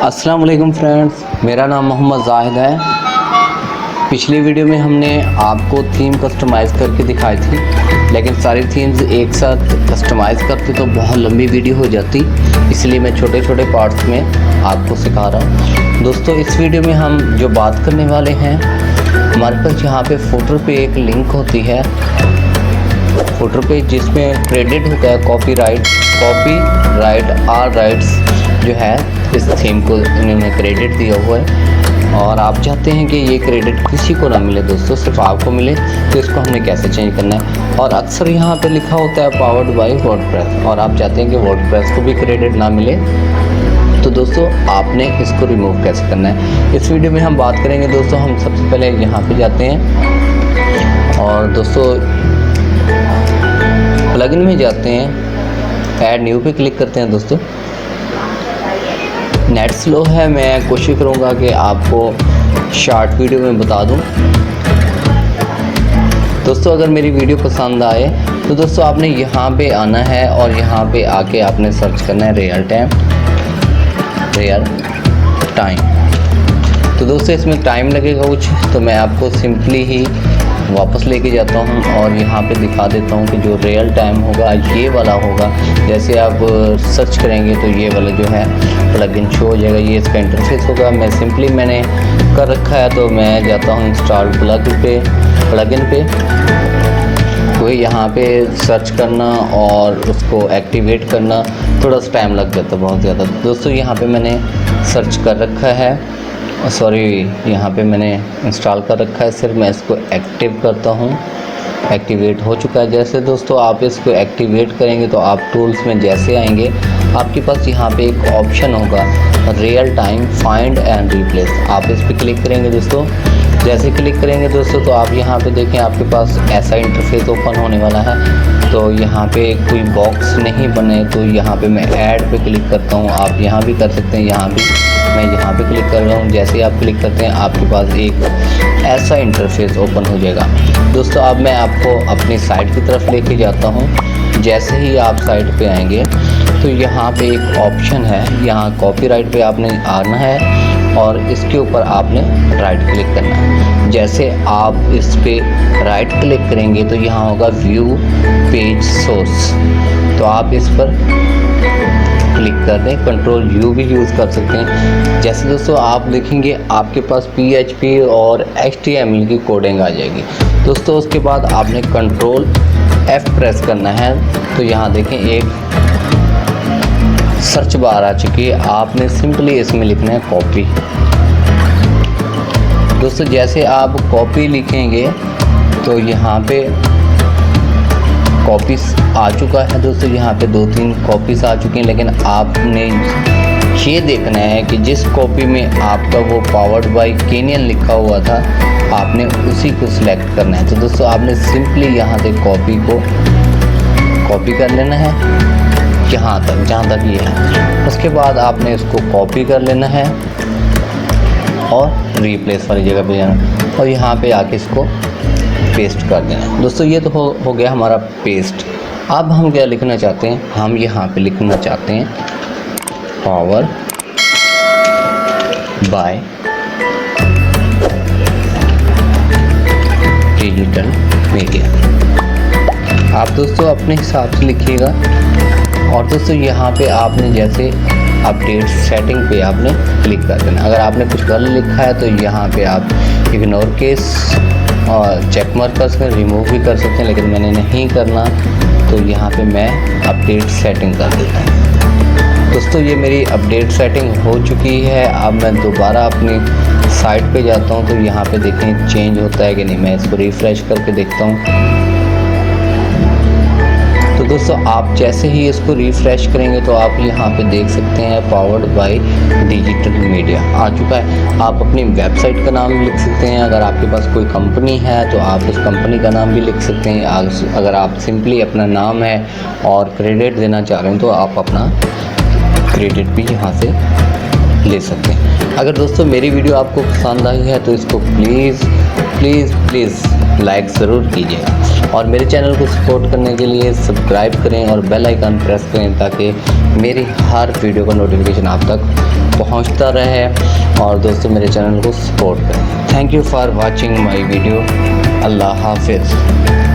अस्सलाम वालेकुम फ्रेंड्स, मेरा नाम मोहम्मद जाहिद है। पिछली वीडियो में हमने आपको थीम कस्टमाइज़ करके दिखाई थी, लेकिन सारी थीम्स एक साथ कस्टमाइज़ करते तो बहुत लंबी वीडियो हो जाती, इसलिए मैं छोटे छोटे पार्ट्स में आपको सिखा रहा हूँ। दोस्तों, इस वीडियो में हम जो बात करने वाले हैं, हमारे पास यहाँ पे फुटर पे एक लिंक होती है, फुटर पे जिसमें क्रेडिट होता है कॉपीराइट आर राइट्स जो है इस थीम को इन्होंने क्रेडिट दिया हुआ है और आप चाहते हैं कि ये क्रेडिट किसी को ना मिले दोस्तों, सिर्फ आपको मिले। तो इसको हमने कैसे चेंज करना है, और अक्सर यहाँ पे लिखा होता है पावर्ड बाय वर्डप्रेस, और आप चाहते हैं कि वर्डप्रेस को भी क्रेडिट ना मिले, तो दोस्तों आपने इसको रिमूव कैसे करना है, इस वीडियो में हम बात करेंगे। दोस्तों, हम सबसे पहले यहाँ पे जाते हैं और दोस्तों प्लगइन में जाते हैं, ऐड न्यू पे क्लिक करते हैं। दोस्तों, नेट स्लो है, मैं कोशिश करूँगा कि आपको शॉर्ट वीडियो में बता दूँ। दोस्तों, अगर मेरी वीडियो पसंद आए तो दोस्तों आपने यहाँ पे आना है और यहाँ पे आके आपने सर्च करना है रियल टाइम। तो दोस्तों इसमें टाइम लगेगा कुछ, तो मैं आपको सिंपली ही वापस लेके जाता हूँ और यहाँ पे दिखा देता हूँ कि जो रियल टाइम होगा ये वाला होगा। जैसे आप सर्च करेंगे तो ये वाला जो है प्लगइन शो हो जाएगा, ये इसका इंटरफेस होगा। मैंने कर रखा है, तो मैं जाता हूँ इंस्टॉल प्लगइन पे, तो यहाँ पे सर्च करना और उसको एक्टिवेट करना थोड़ा सा टाइम लग जाता है बहुत ज़्यादा। दोस्तों, यहाँ पे मैंने सर्च कर रखा है, यहाँ पे मैंने इंस्टॉल कर रखा है, सिर्फ मैं इसको एक्टिव करता हूँ, एक्टिवेट हो चुका है। जैसे दोस्तों आप इसको एक्टिवेट करेंगे तो आप टूल्स में जैसे आएंगे, आपके पास यहाँ पे एक ऑप्शन होगा real time find and replace, आप इस पर क्लिक करेंगे। दोस्तों जैसे क्लिक करेंगे दोस्तों तो आप यहाँ पे देखें, आपके पास ऐसा इंटरफेस ओपन होने वाला है। तो यहाँ पे कोई बॉक्स नहीं बने, तो यहाँ पे मैं ऐड पे क्लिक करता हूँ, आप यहाँ भी कर सकते हैं, यहाँ भी मैं यहाँ पे क्लिक कर रहा हूँ। जैसे आप क्लिक करते हैं आपके पास एक ऐसा इंटरफेस ओपन हो जाएगा। दोस्तों, अब मैं आपको अपनी साइट की तरफ लेके जाता हूँ। जैसे ही आप साइट पे आएंगे तो यहाँ पे एक ऑप्शन है, यहाँ कॉपीराइट पे आपने आना है और इसके ऊपर आपने राइट क्लिक करना है। जैसे आप इस पे राइट क्लिक करेंगे तो यहाँ होगा व्यू पेज सोर्स, तो आप इस पर क्लिक कर दें। कंट्रोल यू भी यूज़ कर सकते हैं। जैसे दोस्तों आप देखेंगे आपके पास PHP और HTML की कोडिंग आ जाएगी। दोस्तों उसके बाद आपने कंट्रोल F प्रेस करना है, तो यहाँ देखें एक सर्च बार आ चुकी है, आपने सिंपली इसमें लिखना है कॉपी। दोस्तों जैसे आप कॉपी लिखेंगे तो यहाँ पे कॉपीज आ चुका है। दोस्तों यहाँ पे 2-3 कॉपीज आ चुकी हैं, लेकिन आपने ये देखना है कि जिस कॉपी में आपका वो पावर्ड बाय केनियन लिखा हुआ था, आपने उसी को सिलेक्ट करना है। तो दोस्तों आपने सिंपली यहाँ से कॉपी को कॉपी कर लेना है यहाँ तक, जहाँ तक ये है। उसके बाद आपने इसको कॉपी कर लेना है और रिप्लेस वाली जगह पे जाना और यहाँ पे आके इसको पेस्ट कर देना। दोस्तों ये तो हो गया हमारा पेस्ट। अब हम क्या लिखना चाहते हैं, हम यहाँ पे लिखना चाहते हैं पावर बाय डिजिटल मीडिया। आप दोस्तों अपने हिसाब से लिखिएगा। और दोस्तों यहाँ पे आपने जैसे अपडेट सेटिंग पे आपने क्लिक कर देना। अगर आपने कुछ गलत लिखा है तो यहाँ पे आप इग्नोर केस और चेक मार्क कर सकते हैं, रिमूव भी कर सकते हैं, लेकिन मैंने नहीं करना, तो यहाँ पे मैं अपडेट सेटिंग कर देता हूँ। दोस्तों ये मेरी अपडेट सेटिंग हो चुकी है। अब मैं दोबारा अपनी साइट पे जाता हूँ, तो यहाँ पे देखें चेंज होता है कि नहीं। मैं इसको रिफ़्रेश करके देखता हूँ। तो दोस्तों आप जैसे ही इसको रिफ़्रेश करेंगे तो आप यहाँ पे देख सकते हैं पावर्ड बाय डिजिटल मीडिया आ चुका है। आप अपनी वेबसाइट का नाम लिख सकते हैं, अगर आपके पास कोई कंपनी है तो आप उस कंपनी का नाम भी लिख सकते हैं। अगर आप सिंपली अपना नाम है और क्रेडिट देना चाह रहे हैं तो आप अपना क्रेडिट भी यहाँ से ले सकते हैं। अगर दोस्तों मेरी वीडियो आपको पसंद आई है तो इसको प्लीज़ लाइक ज़रूर कीजिएगा और मेरे चैनल को सपोर्ट करने के लिए सब्सक्राइब करें और बेल आइकन प्रेस करें ताकि मेरी हर वीडियो का नोटिफिकेशन आप तक पहुंचता रहे और दोस्तों मेरे चैनल को सपोर्ट करें। Thank you for watching my video. अल्लाह हाफिज़।